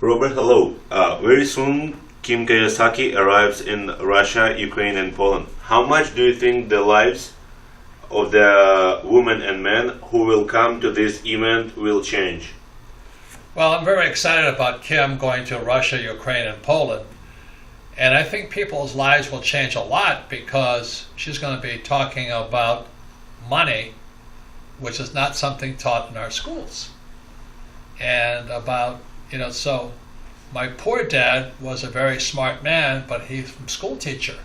Robert, hello. Very soon, Kim Kiyosaki arrives in Russia, Ukraine, and Poland. How much do you think the lives of the women and men who will come to this event will change? Well, I'm very excited about Kim going to Russia, Ukraine, and Poland. And I think people's lives will change a lot because she's going to be talking about money, which is not something taught in our schools. And about, so my poor dad was a very smart man, but he's a school teacher.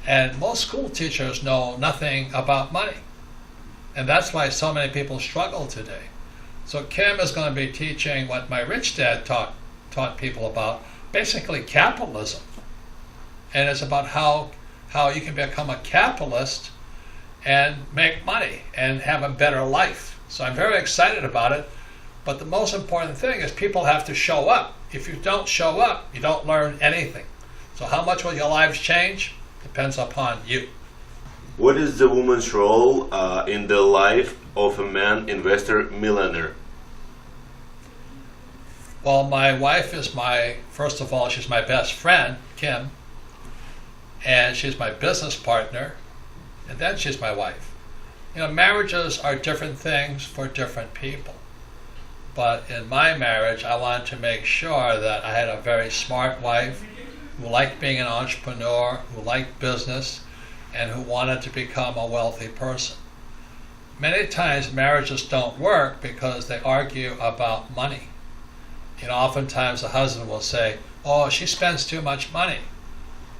And most school teachers know nothing about money. And that's why so many people struggle today. So Kim is going to be teaching what my rich dad taught people about, basically capitalism. And it's about how you can become a capitalist and make money and have a better life. So I'm very excited about it. But the most important thing is people have to show up. If you don't show up, you don't learn anything. So how much will your lives change? Depends upon you. What is the woman's role in the life of a man investor millionaire? Well, my wife is first of all, she's my best friend, Kim. And she's my business partner, and then she's my wife. Marriages are different things for different people. But in my marriage, I wanted to make sure that I had a very smart wife who liked being an entrepreneur, who liked business, and who wanted to become a wealthy person. Many times marriages don't work because they argue about money. Oftentimes the husband will say, "Oh, she spends too much money."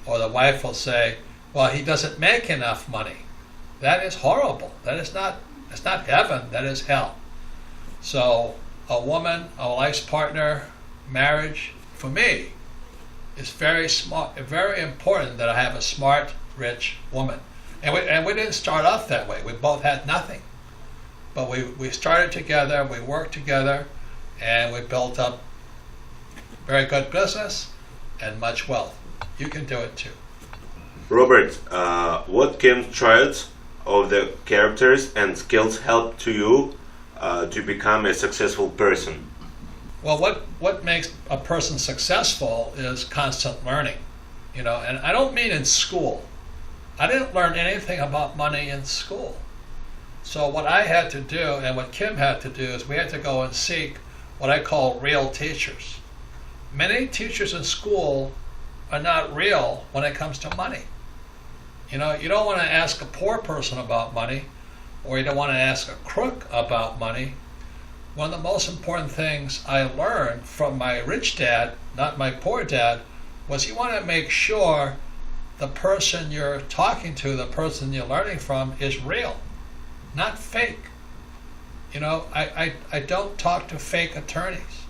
Or the wife will say, "Well, he doesn't make enough money." That is horrible. It's not heaven, that is hell. So a woman, a life partner, marriage, for me, is very smart, very important that I have a smart, rich woman. And we didn't start off that way. We both had nothing. But we started together, we worked together, and we built up very good business and much wealth. You can do it too. Robert, what Kim's traits of the characters and skills help to you to become a successful person? Well, what makes a person successful is constant learning. And I don't mean in school. I didn't learn anything about money in school. So what I had to do and what Kim had to do is we had to go and seek what I call real teachers. Many teachers in school are not real when it comes to money. You don't want to ask a poor person about money, or you don't want to ask a crook about money. One of the most important things I learned from my rich dad, not my poor dad, was you want to make sure the person you're talking to, the person you're learning from, is real, not fake. I don't talk to fake attorneys.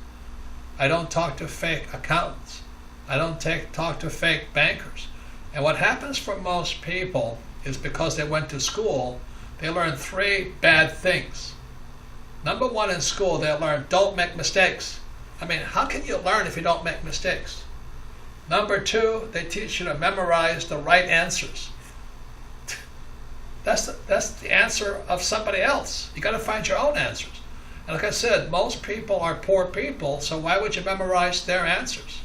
I don't talk to fake accountants. I don't talk to fake bankers. And what happens for most people is because they went to school, they learn 3 bad things. Number 1, in school, they learn don't make mistakes. How can you learn if you don't make mistakes? Number 2, they teach you to memorize the right answers. That's the answer of somebody else. You got to find your own answers. And like I said, most people are poor people, so why would you memorize their answers?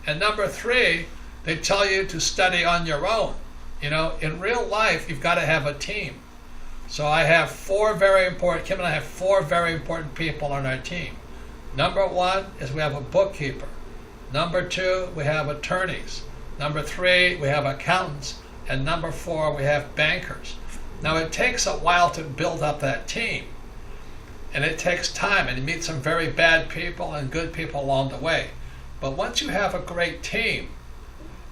And number 3, they tell you to study on your own. In real life, you've got to have a team. So I have Kim and I have 4 very important people on our team. Number 1 is we have a bookkeeper. Number 2, we have attorneys. Number 3, we have accountants. And number 4, we have bankers. Now it takes a while to build up that team. And it takes time, and you meet some very bad people and good people along the way. But once you have a great team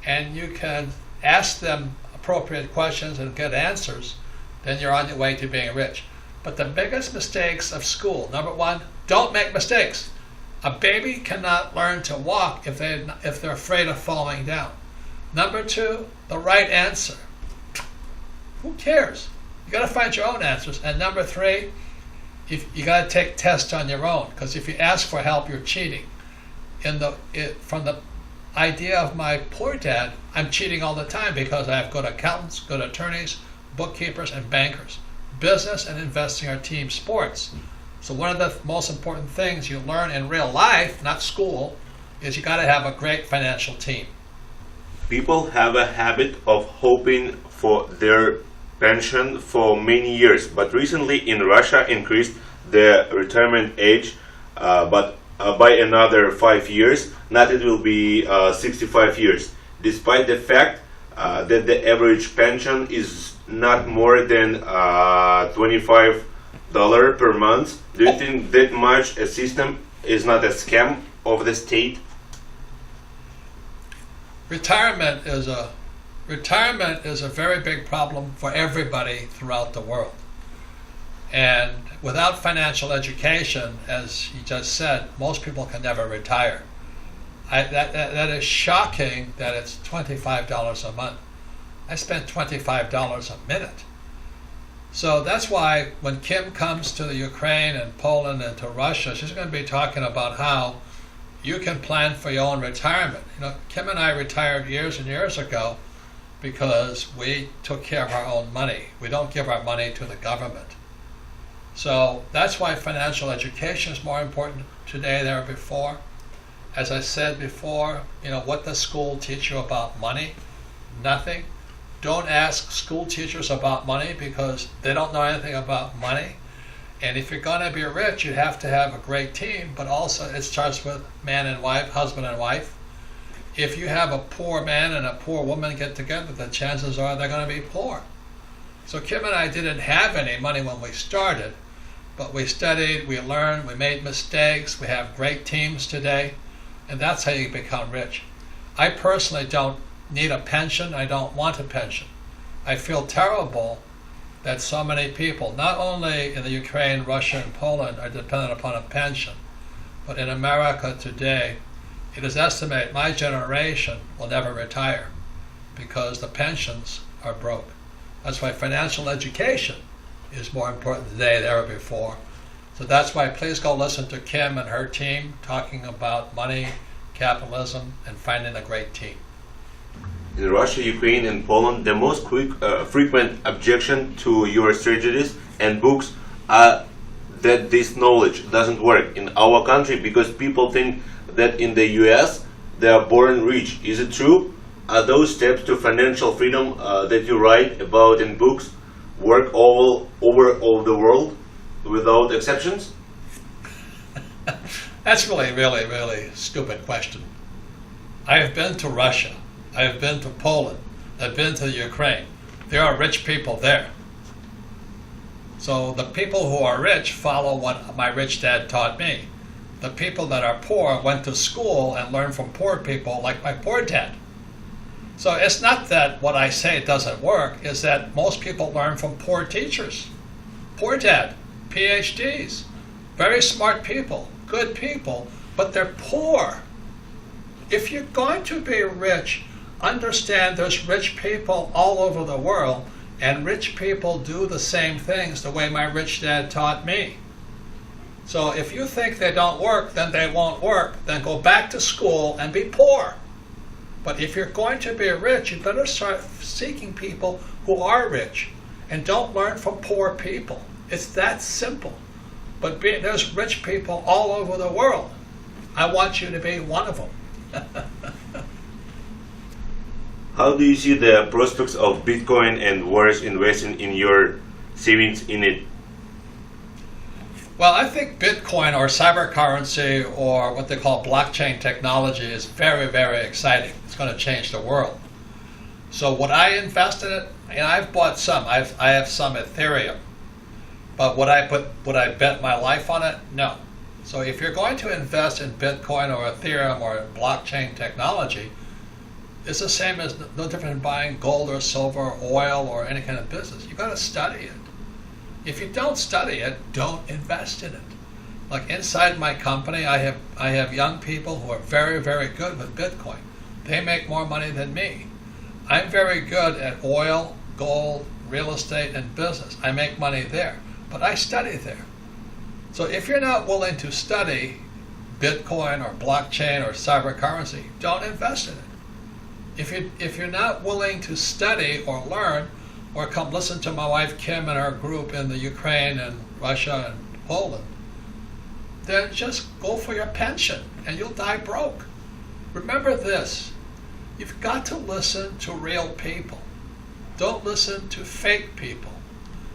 and you can ask them appropriate questions and get answers, then you're on your way to being rich. But the biggest mistakes of school, number 1, don't make mistakes. A baby cannot learn to walk if they're afraid of falling down. Number 2, the right answer. Who cares? You got to find your own answers. And number 3, you got to take tests on your own, because if you ask for help, you're cheating. From the idea of my poor dad, I'm cheating all the time because I have good accountants, good attorneys, bookkeepers, and bankers. Business and investing are team sports. So one of the most important things you learn in real life, not school, is you got to have a great financial team. People have a habit of hoping for their pension for many years, but recently in Russia increased the retirement age, but by another 5 years. Now it will be 65 years, despite the fact that the average pension is not more than $25 per month. Do you think that much a system is not a scam of the state? Retirement is a very big problem for everybody throughout the world. And without financial education, as you just said, most people can never retire. That is shocking that it's $25 a month. I spend $25 a minute. So that's why when Kim comes to the Ukraine and Poland and to Russia, she's going to be talking about how you can plan for your own retirement. You know, Kim and I retired years and years ago because we took care of our own money. We don't give our money to the government. So that's why financial education is more important today than ever before. As I said before, you know, what does school teach you about money? Nothing. Don't ask school teachers about money because they don't know anything about money. And if you're going to be rich, you have to have a great team, but also it starts with man and wife, husband and wife. If you have a poor man and a poor woman get together, the chances are they're going to be poor. So Kim and I didn't have any money when we started, but we studied, we learned, we made mistakes, we have great teams today, and that's how you become rich. I personally don't need a pension. I don't want a pension. I feel terrible that so many people, not only in the Ukraine, Russia, and Poland, are dependent upon a pension, but in America today, it is estimated my generation will never retire because the pensions are broke. That's why financial education is more important today than ever before. So that's why please go listen to Kim and her team talking about money, capitalism, and finding a great team. In Russia, Ukraine, and Poland, the most frequent objection to your strategies and books are that this knowledge doesn't work in our country because people think that in the US they are born rich. Is it true? Are those steps to financial freedom that you write about in books work all over all the world without exceptions? That's really stupid question. I have been to Russia. I have been to Poland. I've been to the Ukraine. There are rich people there. So the people who are rich follow what my rich dad taught me. The people that are poor went to school and learned from poor people like my poor dad. So it's not that what I say doesn't work, it's that most people learn from poor teachers. Poor dad, PhDs, very smart people, good people, but they're poor. If you're going to be rich, understand there's rich people all over the world, and rich people do the same things the way my rich dad taught me. So if you think they don't work, then they won't work. Then go back to school and be poor. But if you're going to be rich, you better start seeking people who are rich, and don't learn from poor people. It's that simple. But there's rich people all over the world. I want you to be one of them. How do you see the prospects of Bitcoin and wars investing in your savings in it? Well, I think Bitcoin or cyber currency or what they call blockchain technology is very exciting. It's going to change the world. So would I invest in it? And I've bought some. I have some Ethereum. But would I bet my life on it? No. So if you're going to invest in Bitcoin or Ethereum or blockchain technology, it's the same as no different than buying gold or silver or oil or any kind of business. You've got to study it. If you don't study it, don't invest in it. Like inside my company, I have young people who are very good with Bitcoin. They make more money than me. I'm very good at oil, gold, real estate, and business. I make money there, but I study there. So if you're not willing to study Bitcoin or blockchain or cyber currency, don't invest in it. If you're not willing to study or learn, or come listen to my wife Kim and our group in the Ukraine and Russia and Poland, then just go for your pension and you'll die broke. Remember this, you've got to listen to real people. Don't listen to fake people.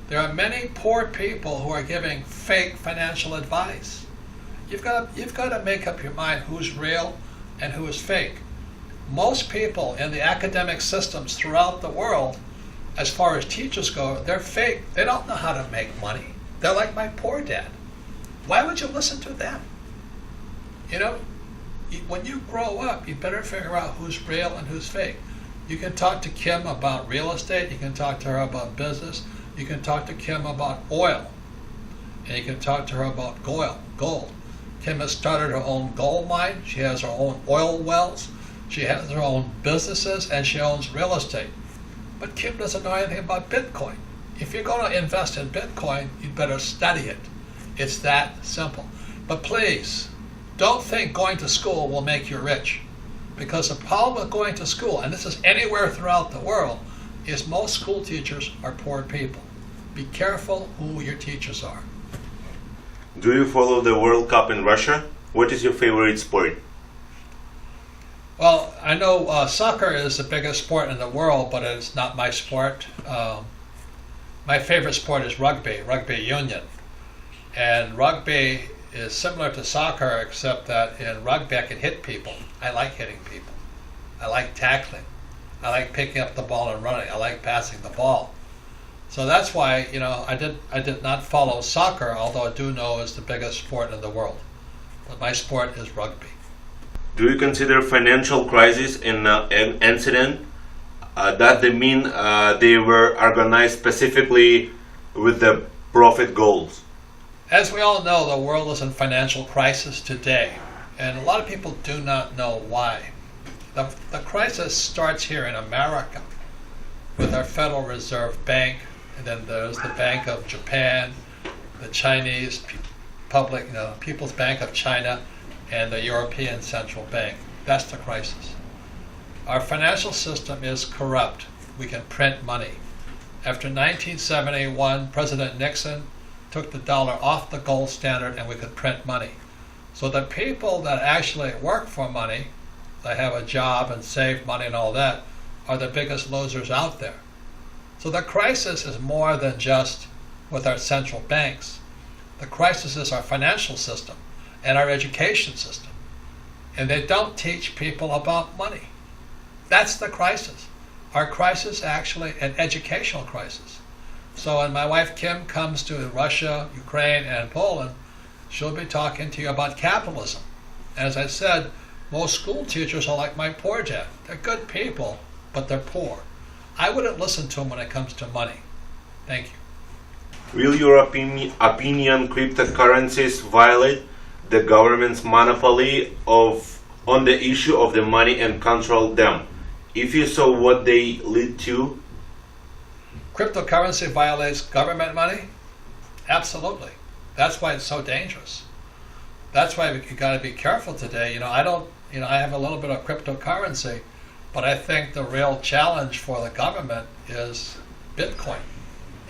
There are many poor people who are giving fake financial advice. You've got to make up your mind who's real and who is fake. Most people in the academic systems throughout the world, as far as teachers go, they're fake. They don't know how to make money. They're like my poor dad. Why would you listen to them? You know, when you grow up, you better figure out who's real and who's fake. You can talk to Kim about real estate. You can talk to her about business. You can talk to Kim about oil. And you can talk to her about gold. Kim has started her own gold mine. She has her own oil wells. She has her own businesses, and she owns real estate. But Kim doesn't know anything about Bitcoin. If you're going to invest in Bitcoin, you'd better study it. It's that simple. But please, don't think going to school will make you rich. Because the problem with going to school, and this is anywhere throughout the world, is most school teachers are poor people. Be careful who your teachers are. Do you follow the World Cup in Russia? What is your favorite sport? Well, I know soccer is the biggest sport in the world, but it's not my sport. My favorite sport is rugby union. And rugby is similar to soccer, except that in rugby I can hit people. I like hitting people. I like tackling. I like picking up the ball and running. I like passing the ball. So that's why, I did not follow soccer, although I do know it's the biggest sport in the world. But my sport is rugby. Do you consider financial crisis in an incident that they mean they were organized specifically with the profit goals? As we all know, the world is in financial crisis today, and a lot of people do not know why. The crisis starts here in America with our Federal Reserve Bank, and then there's the Bank of Japan, the Chinese People's Bank of China, and the European Central Bank. That's the crisis. Our financial system is corrupt. We can print money. After 1971, President Nixon took the dollar off the gold standard and we could print money. So the people that actually work for money, they have a job and save money and all that, are the biggest losers out there. So the crisis is more than just with our central banks. The crisis is our financial system and our education system. And they don't teach people about money. That's the crisis. Our crisis is actually an educational crisis. So when my wife Kim comes to Russia, Ukraine, and Poland, she'll be talking to you about capitalism. And as I said, most school teachers are like my poor dad. They're good people, but they're poor. I wouldn't listen to them when it comes to money. Thank you. Will your opinion cryptocurrencies violate the government's monopoly on the issue of the money and control them? If you saw what they lead to? Cryptocurrency violates government money? Absolutely. That's why it's so dangerous. That's why you got to be careful today. I have a little bit of cryptocurrency, but I think the real challenge for the government is Bitcoin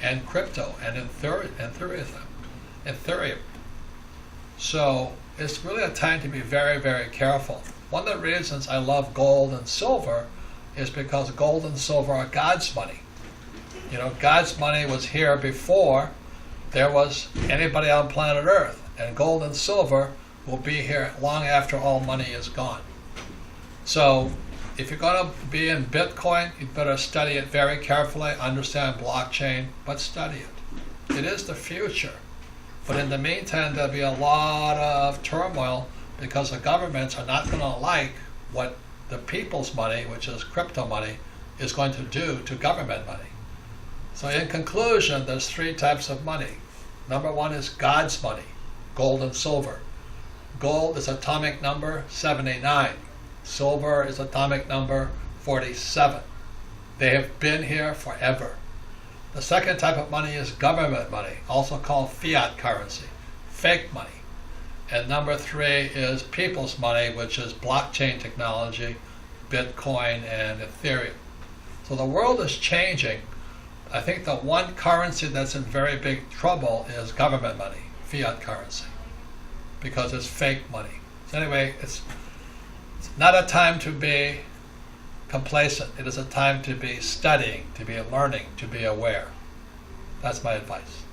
and crypto and Ethereum. So it's really a time to be very, very careful. One of the reasons I love gold and silver is because gold and silver are God's money. God's money was here before there was anybody on planet Earth, and gold and silver will be here long after all money is gone. So if you're going to be in Bitcoin, you better study it very carefully, understand blockchain, but study it. It is the future. But in the meantime, there'll be a lot of turmoil because the governments are not going to like what the people's money, which is crypto money, is going to do to government money. So in conclusion, there's three types of money. Number one is God's money, gold and silver. Gold is atomic number 79. Silver is atomic number 47. They have been here forever. The second type of money is government money, also called fiat currency, fake money. And number three is people's money, which is blockchain technology, Bitcoin, and Ethereum. So the world is changing. I think the one currency that's in very big trouble is government money, fiat currency. because it's fake money. So anyway, it's not a time to be complacent. It is a time to be studying, to be learning, to be aware. That's my advice.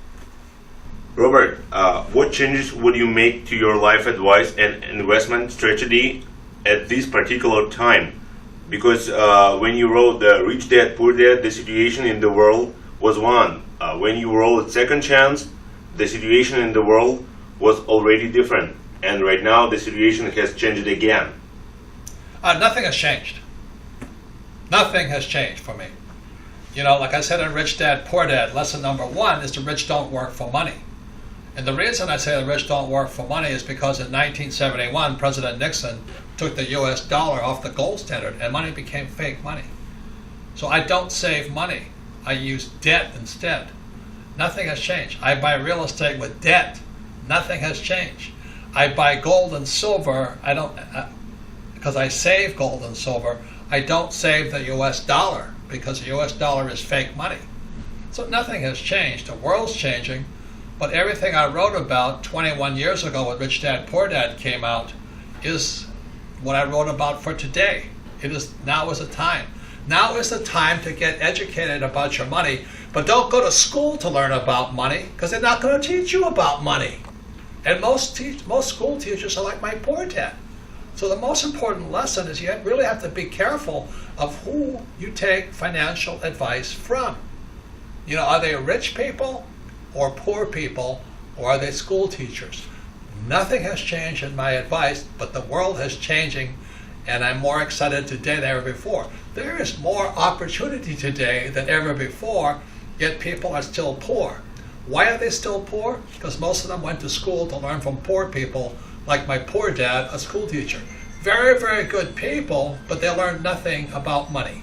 Robert, what changes would you make to your life advice and investment strategy at this particular time? Because when you wrote the Rich Dad, Poor Dad, the situation in the world was one. When you wrote Second Chance, the situation in the world was already different. And right now the situation has changed again. Nothing has changed. Nothing has changed for me. You know, like I said in Rich Dad, Poor Dad, lesson number 1 is the rich don't work for money. And the reason I say the rich don't work for money is because in 1971, President Nixon took the US dollar off the gold standard and money became fake money. So I don't save money. I use debt instead. Nothing has changed. I buy real estate with debt. Nothing has changed. I buy gold and silver. I don't, because I save gold and silver. I don't save the US dollar because the US dollar is fake money. So nothing has changed. The world's changing. But everything I wrote about 21 years ago when Rich Dad, Poor Dad came out is what I wrote about for today. Now is the time. Now is the time to get educated about your money, but don't go to school to learn about money because they're not going to teach you about money. And most school teachers are like my poor dad. So the most important lesson is you really have to be careful of who you take financial advice from. You know, are they rich people or poor people, or are they school teachers? Nothing has changed in my advice, but the world is changing, and I'm more excited today than ever before. There is more opportunity today than ever before, yet people are still poor. Why are they still poor? Because most of them went to school to learn from poor people, like my poor dad, a school teacher. Very, very good people, but they learned nothing about money.